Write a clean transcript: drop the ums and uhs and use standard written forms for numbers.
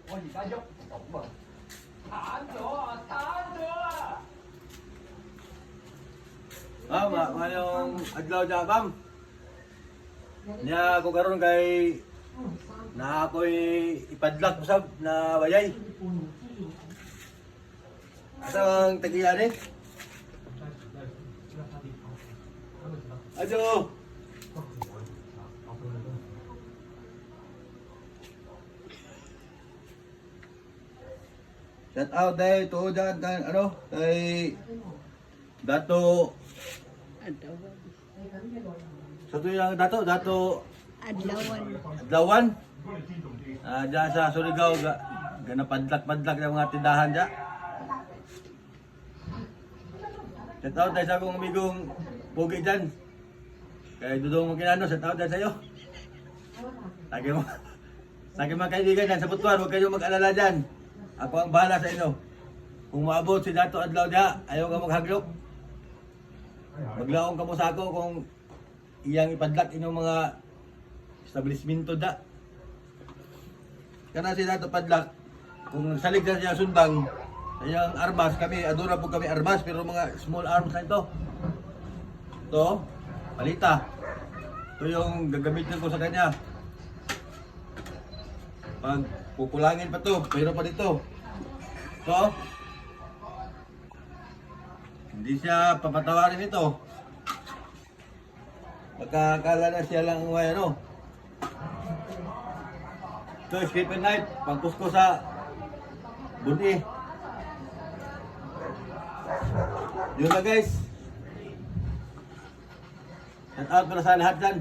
我而家喐唔到啊！攤咗啊！攤咗啊！ Ma'am, mayong adlaw dyan, ma'am. Niya ako karon kay na ako'y ipadlak usab na wayay. Asa ang tagiyan eh? Ajo. Shout out dahil to dyan kan ano kay Dato. Sa tuyang Dato Adlawan. Diyan sa Surigao ganapadlak-padlak ng mga tindahan diyan. Shout out tayo sa akong amigong Pogi dyan. Kaya Dudong Makinano, shout out tayo sa'yo. Lagi mga kaibigan dyan sa Butuan, huwag kayong mag-alala dyan. Ako ang bahala sa inyo. Kung maabot si Dato Adlaw diyan, ayaw ka maghaglok. Maglaong ka mo sa ako kung iyang ipadlak inyong mga establishmento da. Kana si Dato Padlak, kung salig na siya sundang, iyang armas kami, adora po kami armas, pero mga small arms na ito. Ito, palita. Ito yung gagamitin ko sa kanya. Pag kukulangin pa to, pero pa dito. Ito. Hindi siya papatawarin ito. Pagkakala na siya lang ang ano. Ito, escape and knife. Pagpusko sa bunti. Yun na guys. Shout out para sa lahat dyan.